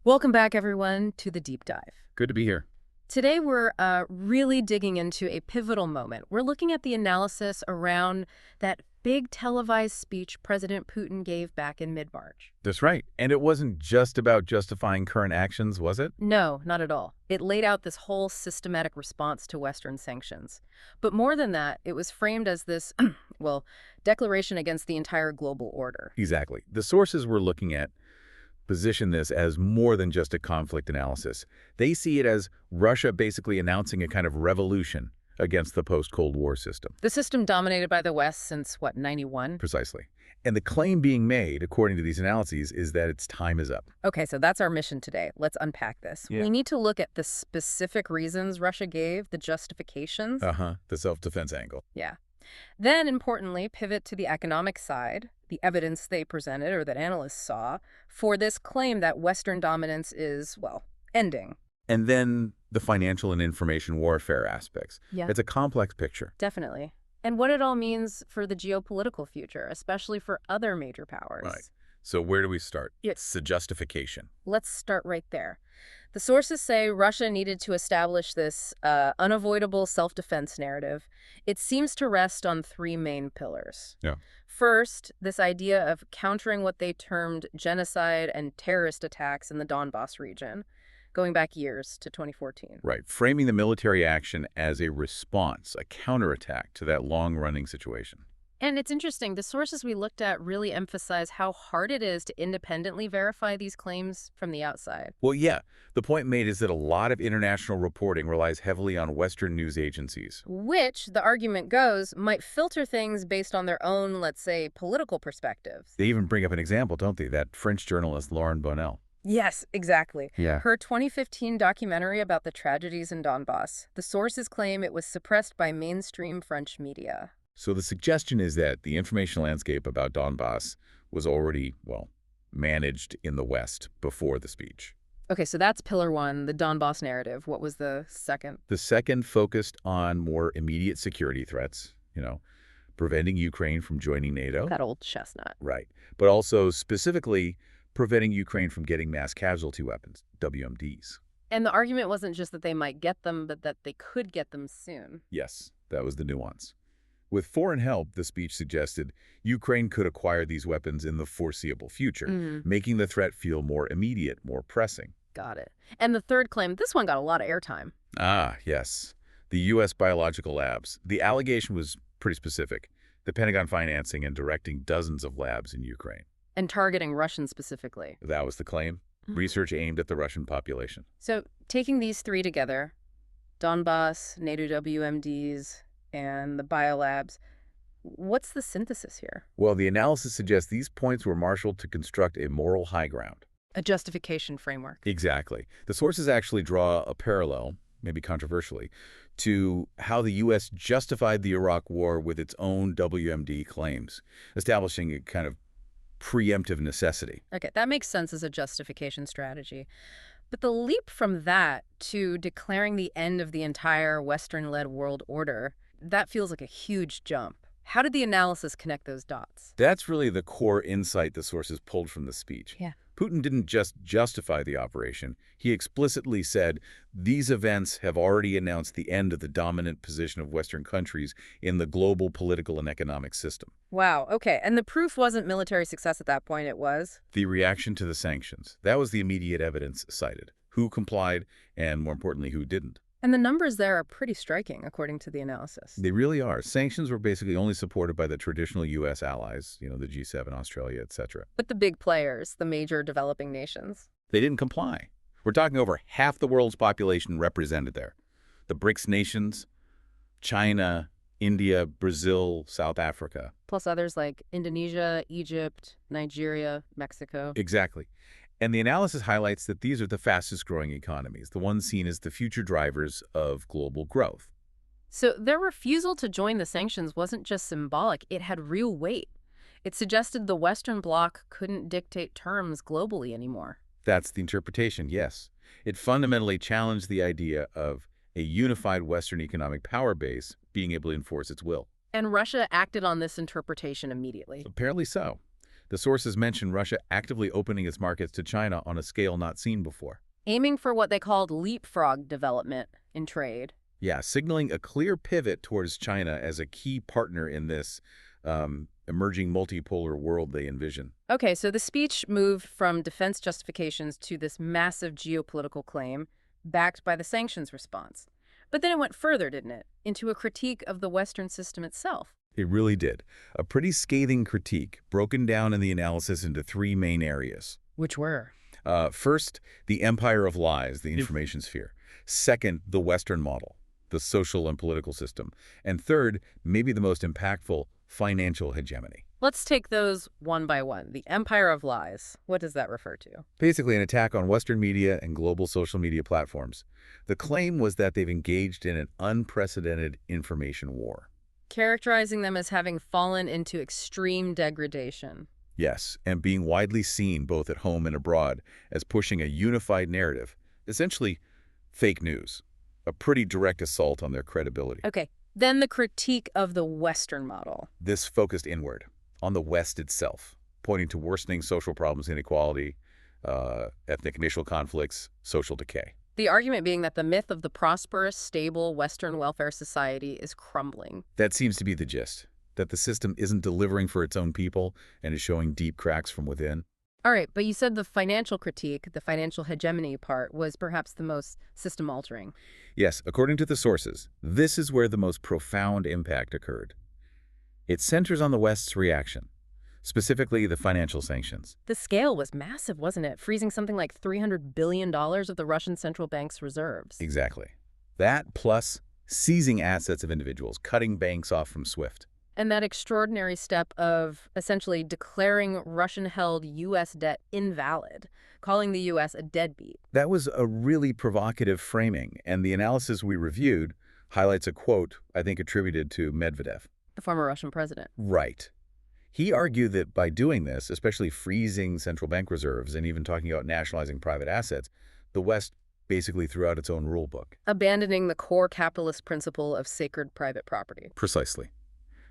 Welcome back, everyone, to the Deep Dive. Good to be here. Today, we're really digging into a pivotal moment. We're looking at the analysis around that big televised speech President Putin gave back in mid-March. That's right. And it wasn't just about justifying current actions, was it? No, not at all. It laid out this whole systematic response to Western sanctions. But more than that, it was framed as this, well, declaration against the entire global order. Exactly. The sources we're looking at position this as more than just a conflict analysis. They see it as Russia basically announcing a kind of revolution against the post-Cold War system. The system dominated by the West since, what, 91? Precisely. And the claim being made, according to these analyses, is that its time is up. Okay, so that's our mission today. Let's unpack this. Yeah. We need to look at the specific reasons Russia gave, the justifications. The self-defense angle. Yeah. Then, importantly, pivot to the economic side, the evidence they presented or that analysts saw for this claim that Western dominance is, well, ending. And then the financial and information warfare aspects. Yeah. It's a complex picture. Definitely. And what it all means for the geopolitical future, especially for other major powers. Right. So where do we start? Yeah. It's the justification. Let's start right there. The sources say Russia needed to establish this unavoidable self-defense narrative. It seems to rest on three main pillars. Yeah. First, this idea of countering what they termed genocide and terrorist attacks in the Donbas region, going back years to 2014. Right. Framing the military action as a response, a counterattack to that long-running situation. And it's interesting, the sources we looked at really emphasize how hard it is to independently verify these claims from the outside. Well, yeah. The point made is that a lot of international reporting relies heavily on Western news agencies. Which, the argument goes, might filter things based on their own, let's say, political perspectives. They even bring up an example, don't they? That French journalist Lauren Bonnell. Yes, exactly. Yeah. Her 2015 documentary about the tragedies in Donbas. The sources claim it was suppressed by mainstream French media. So the suggestion is that the information landscape about Donbas was already, well, managed in the West before the speech. Okay, so that's pillar one, the Donbas narrative. What was the second? The second focused on more immediate security threats, preventing Ukraine from joining NATO. That old chestnut. Right. But also specifically preventing Ukraine from getting mass casualty weapons, WMDs. And the argument wasn't just that they might get them, but that they could get them soon. Yes, that was the nuance. With foreign help, the speech suggested Ukraine could acquire these weapons in the foreseeable future, making the threat feel more immediate, more pressing. Got it. And the third claim, this one got a lot of airtime. Ah, yes. The U.S. biological labs. The allegation was pretty specific. The Pentagon financing and directing dozens of labs in Ukraine. And targeting Russians specifically. That was the claim. Research aimed at the Russian population. So taking these three together, Donbas, NATO WMDs, and the biolabs, what's the synthesis here? Well, the analysis suggests these points were marshaled to construct a moral high ground. A justification framework. Exactly. The sources actually draw a parallel, maybe controversially, to how the U.S. justified the Iraq War with its own WMD claims, establishing a kind of preemptive necessity. Okay, that makes sense as a justification strategy. But the leap from that to declaring the end of the entire Western-led world order, that feels like a huge jump. How did the analysis connect those dots? That's really the core insight the sources pulled from the speech. Yeah. Putin didn't just justify the operation. He explicitly said, these events have already announced the end of the dominant position of Western countries in the global political and economic system. Wow, okay. And the proof wasn't military success at that point, it was? The reaction to the sanctions. That was the immediate evidence cited. Who complied, and more importantly, who didn't. And the numbers there are pretty striking, according to the analysis. They really are. Sanctions were basically only supported by the traditional U.S. allies, the G7, Australia, etc. But the big players, the major developing nations. They didn't comply. We're talking over half the world's population represented there. The BRICS nations, China, India, Brazil, South Africa. Plus others like Indonesia, Egypt, Nigeria, Mexico. Exactly. And the analysis highlights that these are the fastest growing economies, the ones seen as the future drivers of global growth. So their refusal to join the sanctions wasn't just symbolic, it had real weight. It suggested the Western bloc couldn't dictate terms globally anymore. That's the interpretation, yes. It fundamentally challenged the idea of a unified Western economic power base being able to enforce its will. And Russia acted on this interpretation immediately. Apparently so. The sources mention Russia actively opening its markets to China on a scale not seen before. Aiming for what they called leapfrog development in trade. Yeah, signaling a clear pivot towards China as a key partner in this emerging multipolar world they envision. Okay, so the speech moved from defense justifications to this massive geopolitical claim backed by the sanctions response. But then it went further, didn't it? Into a critique of the Western system itself. It really did. A pretty scathing critique, broken down in the analysis into three main areas. Which were? First, the empire of lies, the information sphere. Second, the Western model, the social and political system. And third, maybe the most impactful, financial hegemony. Let's take those one by one. The empire of lies. What does that refer to? Basically an attack on Western media and global social media platforms. The claim was that they've engaged in an unprecedented information war. Characterizing them as having fallen into extreme degradation. Yes, and being widely seen both at home and abroad as pushing a unified narrative, essentially fake news, a pretty direct assault on their credibility. Okay, then the critique of the Western model. This focused inward, on the West itself, pointing to worsening social problems, inequality, ethnic and racial conflicts, social decay. The argument being that the myth of the prosperous, stable Western welfare society is crumbling. That seems to be the gist, that the system isn't delivering for its own people and is showing deep cracks from within. All right, but you said the financial critique, the financial hegemony part, was perhaps the most system-altering. Yes, according to the sources, this is where the most profound impact occurred. It centers on the West's reaction, specifically the financial sanctions. The scale was massive, wasn't it? Freezing something like $300 billion of the Russian central bank's reserves. Exactly. That plus seizing assets of individuals, cutting banks off from SWIFT. And that extraordinary step of essentially declaring Russian-held U.S. debt invalid, calling the U.S. a deadbeat. That was a really provocative framing, and the analysis we reviewed highlights a quote, I think attributed to Medvedev. The former Russian president. Right. He argued that by doing this, especially freezing central bank reserves and even talking about nationalizing private assets, the West basically threw out its own rule book. Abandoning the core capitalist principle of sacred private property. Precisely.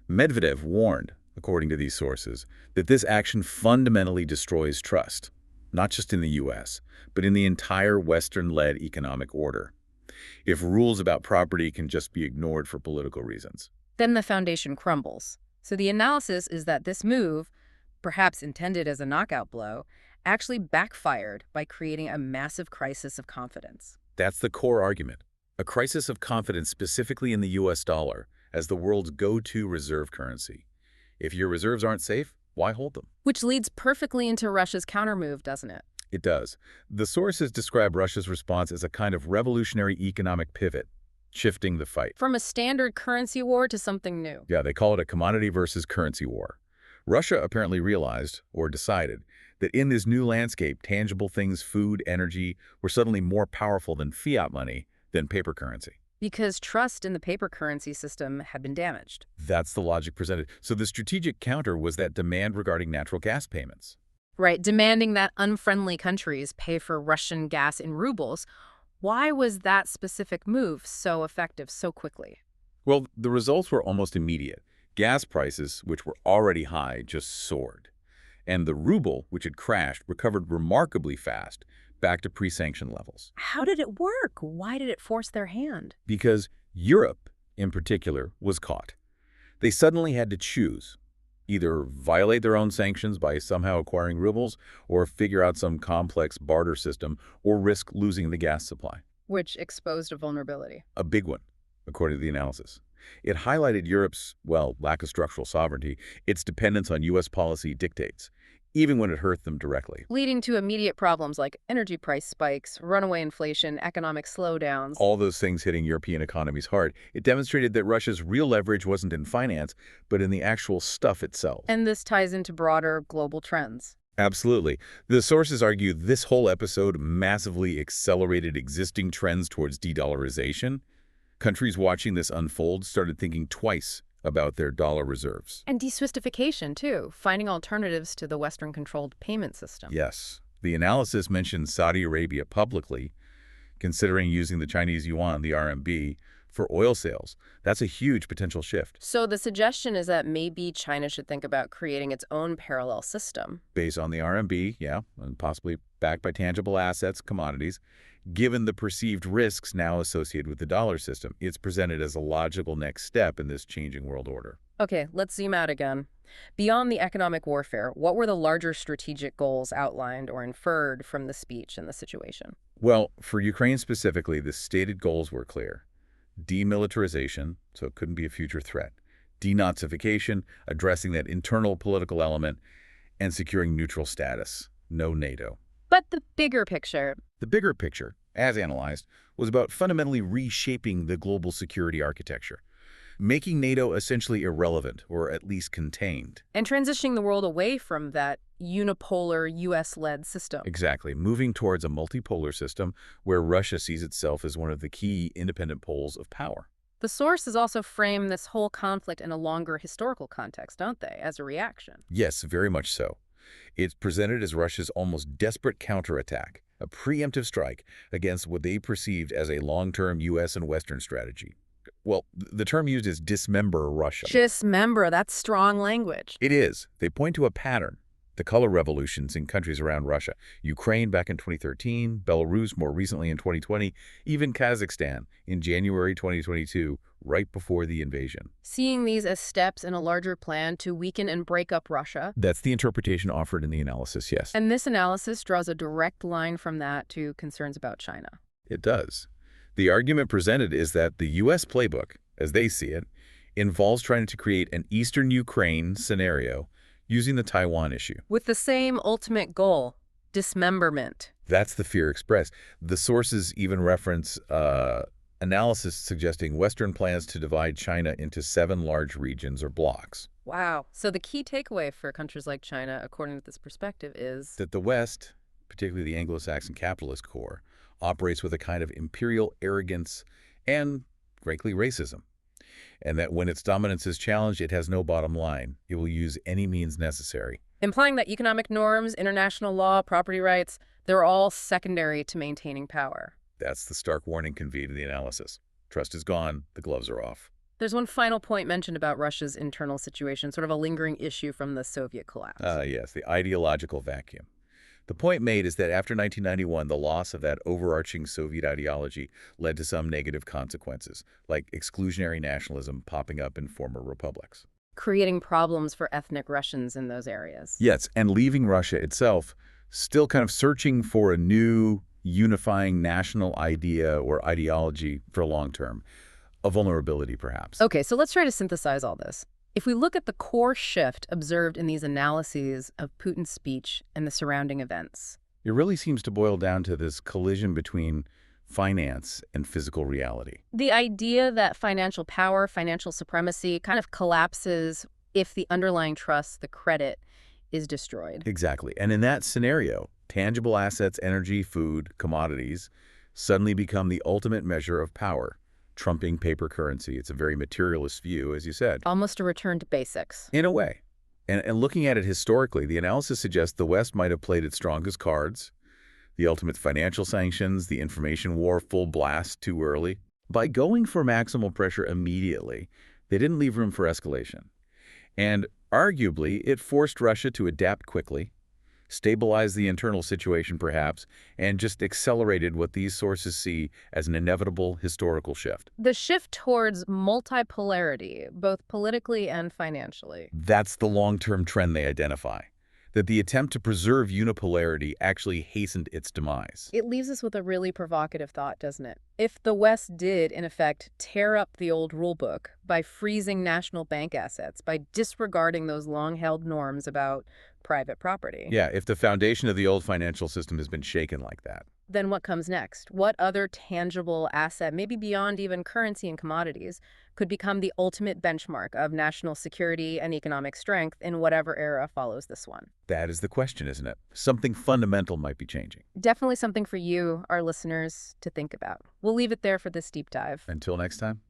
Medvedev warned, according to these sources, that this action fundamentally destroys trust, not just in the U.S., but in the entire Western-led economic order, if rules about property can just be ignored for political reasons. Then the foundation crumbles. So the analysis is that this move, perhaps intended as a knockout blow, actually backfired by creating a massive crisis of confidence. That's the core argument. A crisis of confidence specifically in the U.S. dollar as the world's go-to reserve currency. If your reserves aren't safe, why hold them? Which leads perfectly into Russia's countermove, doesn't it? It does. The sources describe Russia's response as a kind of revolutionary economic pivot, shifting the fight. From a standard currency war to something new. Yeah, they call it a commodity versus currency war. Russia apparently realized, or decided, that in this new landscape, tangible things, food, energy, were suddenly more powerful than fiat money, than paper currency. Because trust in the paper currency system had been damaged. That's the logic presented. So the strategic counter was that demand regarding natural gas payments. Right, demanding that unfriendly countries pay for Russian gas in rubles. Why was that specific move so effective so quickly? Well, the results were almost immediate. Gas prices, which were already high, just soared. And the ruble, which had crashed, recovered remarkably fast, back to pre-sanction levels. How did it work? Why did it force their hand? Because Europe, in particular, was caught. They suddenly had to choose. Either violate their own sanctions by somehow acquiring rubles, or figure out some complex barter system, or risk losing the gas supply. Which exposed a vulnerability. A big one, according to the analysis. It highlighted Europe's, well, lack of structural sovereignty, its dependence on U.S. policy dictates, even when it hurt them directly. Leading to immediate problems like energy price spikes, runaway inflation, economic slowdowns. All those things hitting European economies hard. It demonstrated that Russia's real leverage wasn't in finance, but in the actual stuff itself. And this ties into broader global trends. Absolutely. The sources argue this whole episode massively accelerated existing trends towards de-dollarization. Countries watching this unfold started thinking twice about their dollar reserves. And de-Swiftification, too, finding alternatives to the Western-controlled payment system. Yes. The analysis mentions Saudi Arabia publicly, considering using the Chinese yuan, the RMB, for oil sales. That's a huge potential shift. So the suggestion is that maybe China should think about creating its own parallel system. Based on the RMB, yeah, and possibly backed by tangible assets, commodities. Given the perceived risks now associated with the dollar system, it's presented as a logical next step in this changing world order. Okay, let's zoom out again. Beyond the economic warfare, what were the larger strategic goals outlined or inferred from the speech and the situation? Well, for Ukraine specifically, the stated goals were clear. Demilitarization, so it couldn't be a future threat. Denazification, addressing that internal political element, and securing neutral status. No NATO. But the bigger picture. The bigger picture, as analyzed, was about fundamentally reshaping the global security architecture, making NATO essentially irrelevant, or at least contained. And transitioning the world away from that unipolar U.S.-led system. Exactly, moving towards a multipolar system where Russia sees itself as one of the key independent poles of power. The sources also frame this whole conflict in a longer historical context, don't they, as a reaction? Yes, very much so. It's presented as Russia's almost desperate counterattack, a preemptive strike against what they perceived as a long-term U.S. and Western strategy. Well, the term used is dismember Russia. Dismember, that's strong language. It is. They point to a pattern. The color revolutions in countries around Russia. Ukraine back in 2013, Belarus more recently in 2020, even Kazakhstan in January 2022, right before the invasion. Seeing these as steps in a larger plan to weaken and break up Russia. That's the interpretation offered in the analysis, yes. And this analysis draws a direct line from that to concerns about China. It does. The argument presented is that the U.S. playbook, as they see it, involves trying to create an Eastern Ukraine scenario using the Taiwan issue. With the same ultimate goal, dismemberment. That's the fear expressed. The sources even reference analysis suggesting Western plans to divide China into 7 large regions or blocks. Wow. So the key takeaway for countries like China, according to this perspective, is that the West, particularly the Anglo-Saxon capitalist core, operates with a kind of imperial arrogance and, frankly, racism. And that when its dominance is challenged, it has no bottom line. It will use any means necessary. Implying that economic norms, international law, property rights, they're all secondary to maintaining power. That's the stark warning conveyed in the analysis. Trust is gone, the gloves are off. There's one final point mentioned about Russia's internal situation, sort of a lingering issue from the Soviet collapse. Yes, the ideological vacuum. The point made is that after 1991, the loss of that overarching Soviet ideology led to some negative consequences, like exclusionary nationalism popping up in former republics. Creating problems for ethnic Russians in those areas. Yes, and leaving Russia itself still kind of searching for a new unifying national idea or ideology for long term. A vulnerability, perhaps. Okay, so let's try to synthesize all this. If we look at the core shift observed in these analyses of Putin's speech and the surrounding events, it really seems to boil down to this collision between finance and physical reality. The idea that financial power, financial supremacy kind of collapses if the underlying trust, the credit, is destroyed. Exactly. And in that scenario, tangible assets, energy, food, commodities suddenly become the ultimate measure of power, trumping paper currency. It's a very materialist view, as you said. Almost a return to basics. In a way. And looking at it historically, the analysis suggests the West might have played its strongest cards, the ultimate financial sanctions, the information war full blast too early. By going for maximal pressure immediately, they didn't leave room for escalation. And arguably, it forced Russia to adapt quickly, stabilize the internal situation perhaps, and just accelerated what these sources see as an inevitable historical shift. The shift towards multipolarity, both politically and financially. That's the long-term trend they identify, that the attempt to preserve unipolarity actually hastened its demise. It leaves us with a really provocative thought, doesn't it? If the West did, in effect, tear up the old rulebook by freezing national bank assets, by disregarding those long-held norms about private property. Yeah, if the foundation of the old financial system has been shaken like that. Then what comes next? What other tangible asset, maybe beyond even currency and commodities, could become the ultimate benchmark of national security and economic strength in whatever era follows this one? That is the question, isn't it? Something fundamental might be changing. Definitely something for you, our listeners, to think about. We'll leave it there for this deep dive. Until next time.